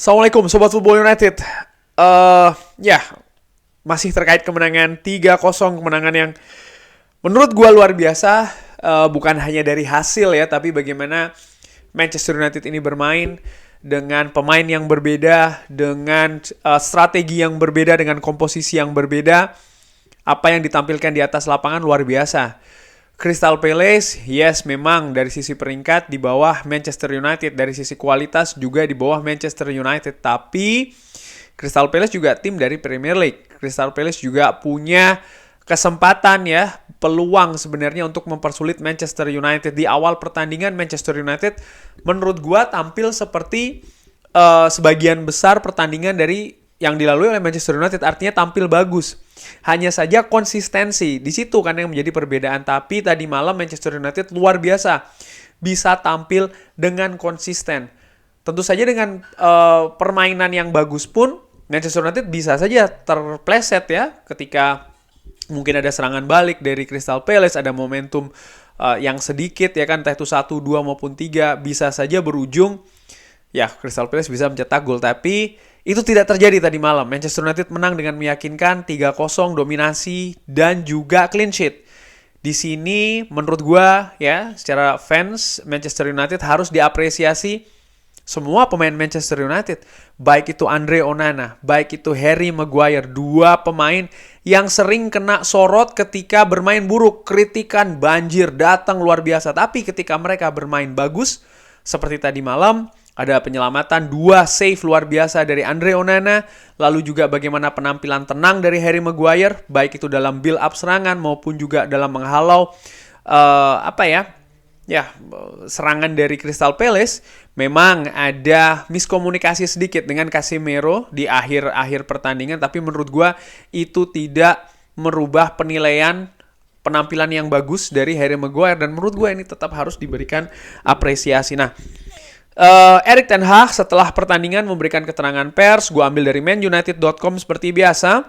Assalamualaikum Sobat Football United. Ya, masih terkait kemenangan 3-0, kemenangan yang menurut gua luar biasa. Bukan hanya dari hasil ya, tapi bagaimana Manchester United ini bermain dengan pemain yang berbeda, dengan strategi yang berbeda, dengan komposisi yang berbeda. Apa yang ditampilkan di atas lapangan luar biasa. Crystal Palace, yes, memang dari sisi peringkat di bawah Manchester United, dari sisi kualitas juga di bawah Manchester United, tapi Crystal Palace juga tim dari Premier League. Crystal Palace juga punya kesempatan ya, peluang sebenarnya untuk mempersulit Manchester United. Di awal pertandingan Manchester United menurut gua tampil seperti sebagian besar pertandingan dari yang dilalui oleh Manchester United, artinya tampil bagus. Hanya saja konsistensi di situ kan yang menjadi perbedaan. Tapi tadi malam Manchester United luar biasa bisa tampil dengan konsisten. Tentu saja dengan permainan yang bagus pun Manchester United bisa saja terpleset ya ketika mungkin ada serangan balik dari Crystal Palace, ada momentum yang sedikit ya kan, entah itu 1, 2 maupun 3, bisa saja berujung ya Crystal Palace bisa mencetak gol. Tapi itu tidak terjadi tadi malam. Manchester United menang dengan meyakinkan 3-0, dominasi dan juga clean sheet. Di sini menurut gua ya, secara fans Manchester United harus diapresiasi semua pemain Manchester United. Baik itu Andre Onana, baik itu Harry Maguire, dua pemain yang sering kena sorot ketika bermain buruk. Kritikan banjir datang luar biasa. Tapi ketika mereka bermain bagus seperti tadi malam, ada penyelamatan, 2 save luar biasa dari Andre Onana, lalu juga bagaimana penampilan tenang dari Harry Maguire, baik itu dalam build up serangan maupun juga dalam menghalau serangan dari Crystal Palace. Memang ada miskomunikasi sedikit dengan Casemiro di akhir pertandingan, tapi menurut gua itu tidak merubah penilaian penampilan yang bagus dari Harry Maguire, dan menurut gua ini tetap harus diberikan apresiasi. Nah, Erik ten Hag setelah pertandingan memberikan keterangan pers, gue ambil dari manunited.com seperti biasa.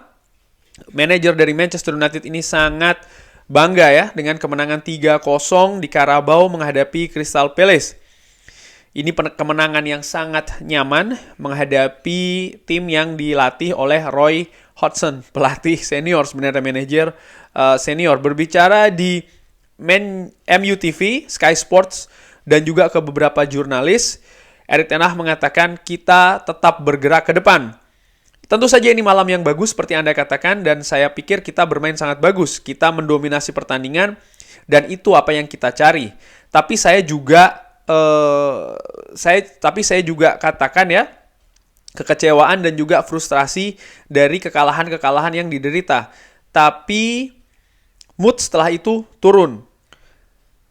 Manajer dari Manchester United ini sangat bangga ya dengan kemenangan 3-0 di Carabao menghadapi Crystal Palace. Ini kemenangan yang sangat nyaman menghadapi tim yang dilatih oleh Roy Hodgson, pelatih senior sebenarnya, manajer senior. Berbicara di MUTV, Sky Sports, dan juga ke beberapa jurnalis, Erik ten Hag mengatakan kita tetap bergerak ke depan. Tentu saja ini malam yang bagus seperti Anda katakan, dan saya pikir kita bermain sangat bagus. Kita mendominasi pertandingan dan itu apa yang kita cari. Tapi saya juga katakan ya, kekecewaan dan juga frustrasi dari kekalahan-kekalahan yang diderita. Tapi mood setelah itu turun.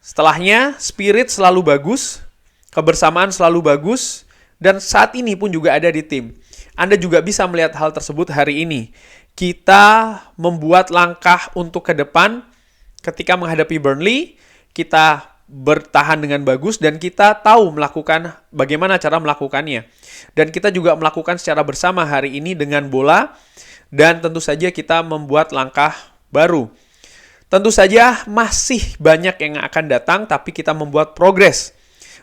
Setelahnya, spirit selalu bagus, kebersamaan selalu bagus, dan saat ini pun juga ada di tim. Anda juga bisa melihat hal tersebut hari ini. Kita membuat langkah untuk ke depan ketika menghadapi Burnley, kita bertahan dengan bagus, dan kita tahu melakukan bagaimana cara melakukannya. Dan kita juga melakukan secara bersama hari ini dengan bola, dan tentu saja kita membuat langkah baru. Tentu saja masih banyak yang akan datang, tapi kita membuat progres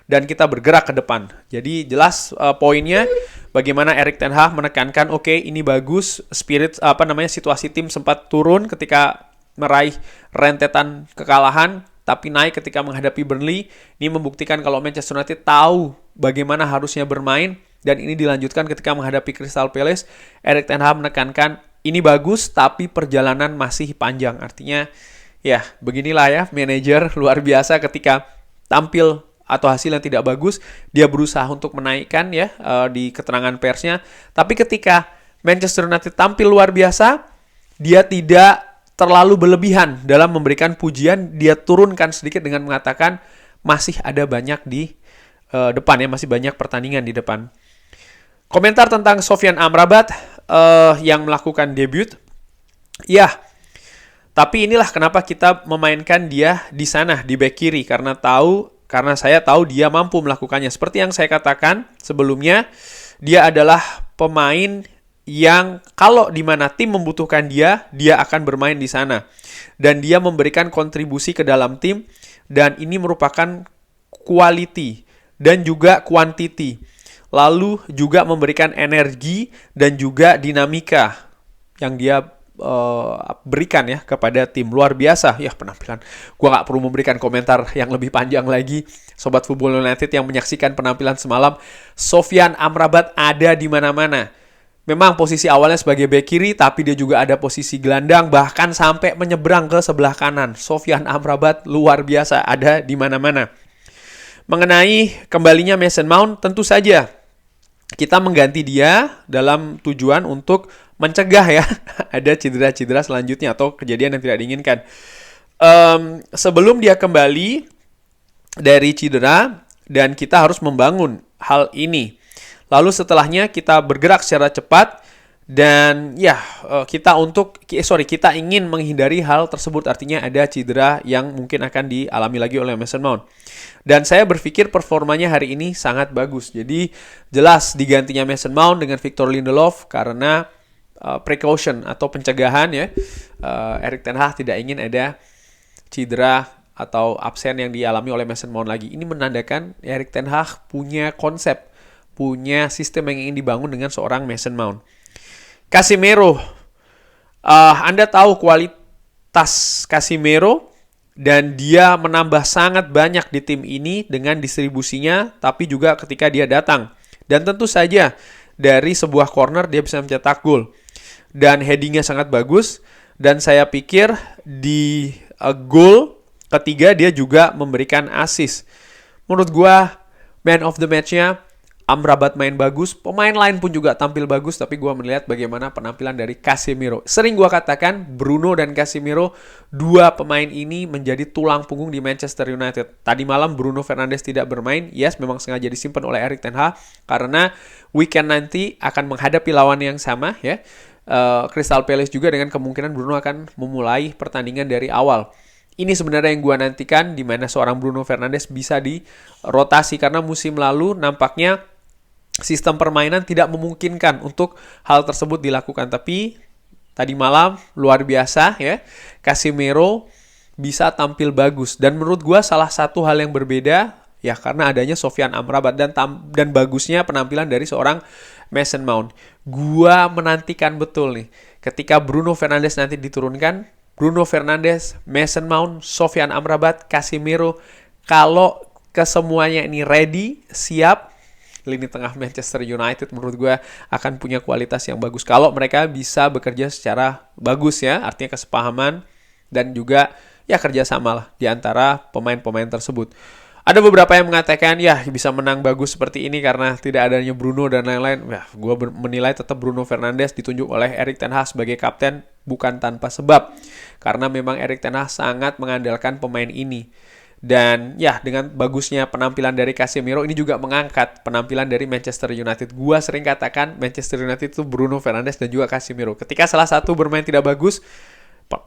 dan kita bergerak ke depan. Jadi jelas poinnya bagaimana Erik ten Hag menekankan, oke, ini bagus, situasi tim sempat turun ketika meraih rentetan kekalahan, tapi naik ketika menghadapi Burnley. Ini membuktikan kalau Manchester United tahu bagaimana harusnya bermain, dan ini dilanjutkan ketika menghadapi Crystal Palace. Erik ten Hag menekankan ini bagus, tapi perjalanan masih panjang. Artinya ya, beginilah ya manajer luar biasa, ketika tampil atau hasil yang tidak bagus, dia berusaha untuk menaikkan ya di keterangan persnya. Tapi ketika Manchester United tampil luar biasa, dia tidak terlalu berlebihan dalam memberikan pujian, dia turunkan sedikit dengan mengatakan masih ada banyak di depan ya, masih banyak pertandingan di depan. Komentar tentang Sofyan Amrabat yang melakukan debut. Ya, tapi inilah kenapa kita memainkan dia di sana, di bek kiri. Karena saya tahu dia mampu melakukannya. Seperti yang saya katakan sebelumnya, dia adalah pemain yang kalau di mana tim membutuhkan dia akan bermain di sana. Dan dia memberikan kontribusi ke dalam tim. Dan ini merupakan quality dan juga quantity. lalu juga memberikan energi dan juga dinamika yang dia berikan ya kepada tim. Luar biasa ya penampilan. Gua nggak perlu memberikan komentar yang lebih panjang lagi. Sobat Football United yang menyaksikan penampilan semalam, Sofyan Amrabat ada di mana-mana. Memang posisi awalnya sebagai bek kiri, tapi dia juga ada posisi gelandang, bahkan sampai menyeberang ke sebelah kanan. Sofyan Amrabat luar biasa, ada di mana-mana. Mengenai kembalinya Mason Mount, tentu saja kita mengganti dia dalam tujuan untuk mencegah ya ada cedera-cedera selanjutnya atau kejadian yang tidak diinginkan. Sebelum dia kembali dari cedera, dan kita harus membangun hal ini. Lalu setelahnya kita bergerak secara cepat dan ya kita ingin menghindari hal tersebut, artinya ada cedera yang mungkin akan dialami lagi oleh Mason Mount. Dan saya berpikir performanya hari ini sangat bagus. Jadi jelas digantinya Mason Mount dengan Victor Lindelof karena precaution atau pencegahan ya. Erik ten Hag tidak ingin ada cedera atau absen yang dialami oleh Mason Mount lagi. Ini menandakan Erik ten Hag punya konsep, punya sistem yang ingin dibangun dengan seorang Mason Mount. Casemiro, Anda tahu kualitas Casemiro dan dia menambah sangat banyak di tim ini dengan distribusinya, tapi juga ketika dia datang. Dan tentu saja dari sebuah corner dia bisa mencetak gol. Dan headingnya sangat bagus. Dan saya pikir di gol ketiga dia juga memberikan assist. Menurut gua man of the match-nya Amrabat main bagus, pemain lain pun juga tampil bagus, tapi gue melihat bagaimana penampilan dari Casemiro. Sering gue katakan, Bruno dan Casemiro, dua pemain ini menjadi tulang punggung di Manchester United. Tadi malam Bruno Fernandes tidak bermain, yes memang sengaja disimpan oleh Erik ten Hag, karena weekend nanti akan menghadapi lawan yang sama, ya. Crystal Palace juga dengan kemungkinan Bruno akan memulai pertandingan dari awal. Ini sebenarnya yang gue nantikan, di mana seorang Bruno Fernandes bisa dirotasi, karena musim lalu nampaknya sistem permainan tidak memungkinkan untuk hal tersebut dilakukan. Tapi tadi malam luar biasa ya, Casemiro bisa tampil bagus. Dan menurut gue salah satu hal yang berbeda ya karena adanya Sofyan Amrabat dan bagusnya penampilan dari seorang Mason Mount. Gue menantikan betul nih ketika Bruno Fernandes nanti diturunkan. Bruno Fernandes, Mason Mount, Sofyan Amrabat, Casemiro. Kalau kesemuanya ini ready, siap, lini tengah Manchester United menurut gue akan punya kualitas yang bagus. Kalau mereka bisa bekerja secara bagus ya, artinya kesepahaman dan juga ya kerjasama lah di antara pemain-pemain tersebut. Ada beberapa yang mengatakan ya bisa menang bagus seperti ini karena tidak adanya Bruno dan lain-lain. Ya, gue menilai tetap Bruno Fernandes ditunjuk oleh Erik ten Hag sebagai kapten bukan tanpa sebab. Karena memang Erik ten Hag sangat mengandalkan pemain ini. Dan ya dengan bagusnya penampilan dari Casemiro ini juga mengangkat penampilan dari Manchester United. Gua sering katakan Manchester United itu Bruno Fernandes dan juga Casemiro. Ketika salah satu bermain tidak bagus,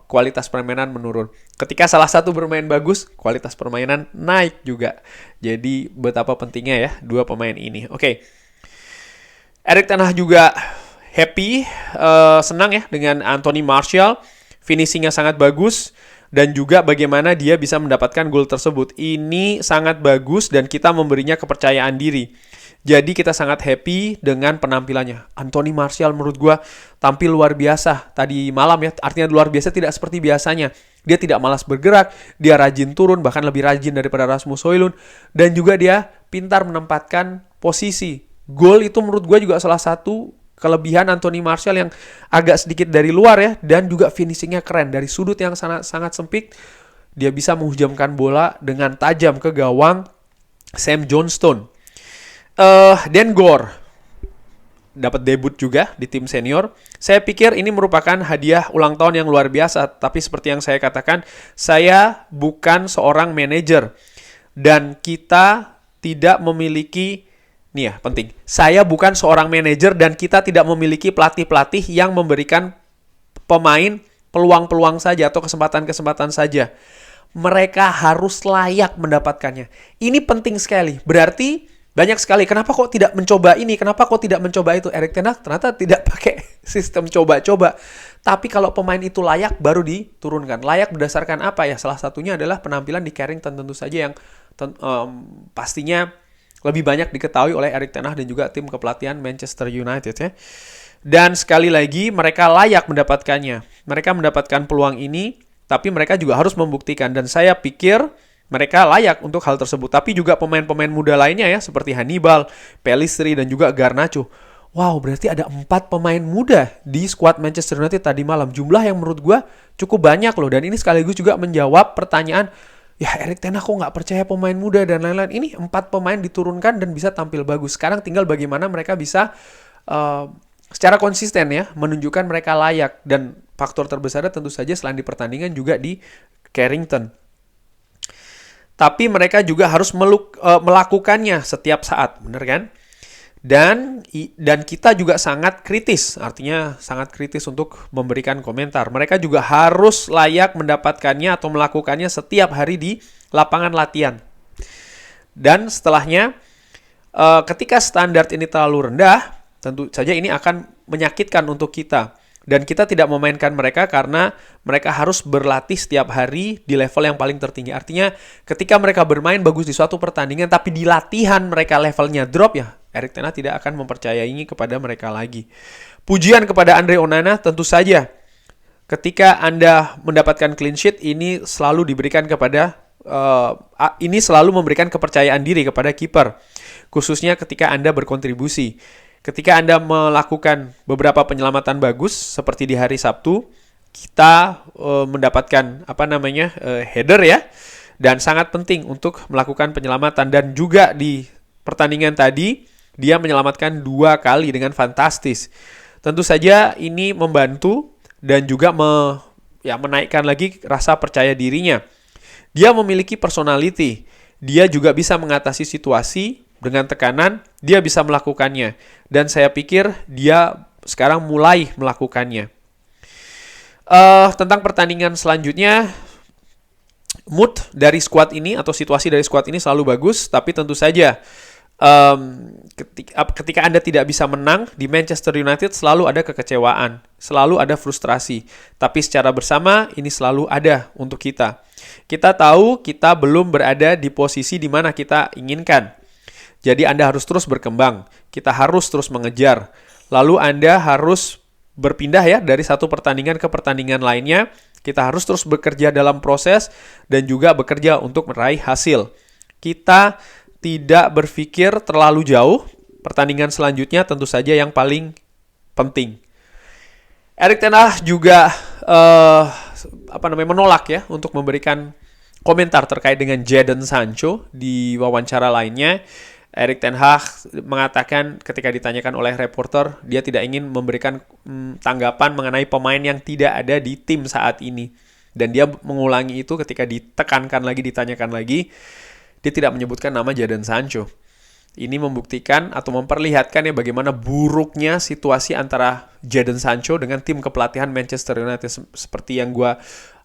kualitas permainan menurun. Ketika salah satu bermain bagus, kualitas permainan naik juga. Jadi betapa pentingnya ya dua pemain ini. Oke. Erik ten Hag juga happy, senang ya dengan Anthony Martial. Finishingnya sangat bagus. Dan juga bagaimana dia bisa mendapatkan gol tersebut. Ini sangat bagus dan kita memberinya kepercayaan diri. Jadi kita sangat happy dengan penampilannya. Anthony Martial menurut gue tampil luar biasa tadi malam ya. Artinya luar biasa tidak seperti biasanya. Dia tidak malas bergerak, dia rajin turun, bahkan lebih rajin daripada Rasmus Højlund. Dan juga dia pintar menempatkan posisi. Gol itu menurut gue juga salah satu kelebihan Anthony Martial yang agak sedikit dari luar ya, dan juga finishingnya keren dari sudut yang sangat sempit. Dia bisa menghujamkan bola dengan tajam ke gawang Sam Johnstone. Dan Gore dapat debut juga di tim senior. Saya pikir ini merupakan hadiah ulang tahun yang luar biasa. Tapi seperti yang saya katakan, saya bukan seorang manajer dan kita tidak memiliki. Nih ya, penting. Saya bukan seorang manajer dan kita tidak memiliki pelatih-pelatih yang memberikan pemain peluang-peluang saja atau kesempatan-kesempatan saja. Mereka harus layak mendapatkannya. Ini penting sekali. Berarti banyak sekali. Kenapa kok tidak mencoba ini? Kenapa kok tidak mencoba itu? Erik ten Hag ternyata tidak pakai sistem coba-coba. Tapi kalau pemain itu layak, baru diturunkan. Layak berdasarkan apa ya? Salah satunya adalah penampilan di Carrington tentu saja yang pastinya lebih banyak diketahui oleh Erik ten Hag dan juga tim kepelatihan Manchester United ya. Dan sekali lagi mereka layak mendapatkannya. Mereka mendapatkan peluang ini, tapi mereka juga harus membuktikan. Dan saya pikir mereka layak untuk hal tersebut. Tapi juga pemain-pemain muda lainnya ya, seperti Hannibal, Pellistri, dan juga Garnacho. Wow, berarti ada 4 pemain muda di skuad Manchester United tadi malam. Jumlah yang menurut gue cukup banyak loh. Dan ini sekaligus juga menjawab pertanyaan, ya Erik ten Hag kok nggak percaya pemain muda dan lain-lain. Ini 4 pemain diturunkan dan bisa tampil bagus. Sekarang tinggal bagaimana mereka bisa secara konsisten ya menunjukkan mereka layak. Dan faktor terbesarnya tentu saja selain di pertandingan juga di Carrington. Tapi mereka juga harus melakukannya setiap saat, benar kan? Dan kita juga sangat kritis, artinya sangat kritis untuk memberikan komentar. Mereka juga harus layak mendapatkannya atau melakukannya setiap hari di lapangan latihan. Dan setelahnya, ketika standar ini terlalu rendah, tentu saja ini akan menyakitkan untuk kita. Dan kita tidak memainkan mereka karena mereka harus berlatih setiap hari di level yang paling tertinggi. Artinya ketika mereka bermain bagus di suatu pertandingan tapi di latihan mereka levelnya drop ya, Erik ten Hag tidak akan mempercayainya kepada mereka lagi. Pujian kepada Andre Onana tentu saja. Ketika Anda mendapatkan clean sheet ini selalu diberikan kepada ini selalu memberikan kepercayaan diri kepada kiper. Khususnya ketika Anda berkontribusi. Ketika Anda melakukan beberapa penyelamatan bagus seperti di hari Sabtu, kita mendapatkan header ya, dan sangat penting untuk melakukan penyelamatan. Dan juga di pertandingan tadi dia menyelamatkan 2 kali dengan fantastis. Tentu saja ini membantu dan juga menaikkan lagi rasa percaya dirinya. Dia memiliki personality, dia juga bisa mengatasi situasi. Dengan tekanan, dia bisa melakukannya. Dan saya pikir dia sekarang mulai melakukannya. Tentang pertandingan selanjutnya, mood dari skuad ini atau situasi dari skuad ini selalu bagus. Tapi tentu saja, ketika Anda tidak bisa menang di Manchester United, selalu ada kekecewaan. Selalu ada frustrasi. Tapi secara bersama, ini selalu ada untuk kita. Kita tahu kita belum berada di posisi di mana kita inginkan. Jadi Anda harus terus berkembang. Kita harus terus mengejar. Lalu Anda harus berpindah ya dari satu pertandingan ke pertandingan lainnya. Kita harus terus bekerja dalam proses dan juga bekerja untuk meraih hasil. Kita tidak berpikir terlalu jauh. Pertandingan selanjutnya tentu saja yang paling penting. Erik ten Hag juga menolak ya untuk memberikan komentar terkait dengan Jadon Sancho di wawancara lainnya. Erik ten Hag mengatakan ketika ditanyakan oleh reporter, dia tidak ingin memberikan tanggapan mengenai pemain yang tidak ada di tim saat ini. Dan dia mengulangi itu ketika ditekankan lagi, ditanyakan lagi, dia tidak menyebutkan nama Jadon Sancho. Ini membuktikan atau memperlihatkan ya bagaimana buruknya situasi antara Jadon Sancho dengan tim kepelatihan Manchester United. Seperti yang gue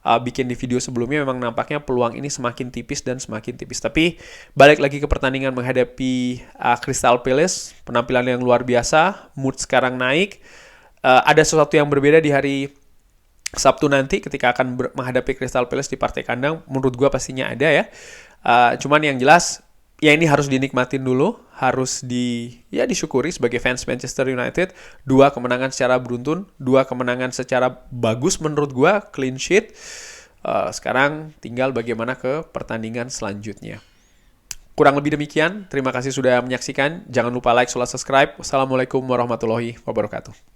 bikin di video sebelumnya, memang nampaknya peluang ini semakin tipis dan semakin tipis. Tapi balik lagi ke pertandingan menghadapi Crystal Palace, penampilan yang luar biasa, mood sekarang naik. Ada sesuatu yang berbeda di hari Sabtu nanti ketika akan menghadapi Crystal Palace di partai kandang. Menurut gue pastinya ada ya. Cuman yang jelas, ya ini harus dinikmatin dulu, harus disyukuri sebagai fans Manchester United. 2 kemenangan secara beruntun, 2 kemenangan secara bagus menurut gua, clean sheet. Sekarang tinggal bagaimana ke pertandingan selanjutnya. Kurang lebih demikian, terima kasih sudah menyaksikan. Jangan lupa like, subscribe. Wassalamualaikum warahmatullahi wabarakatuh.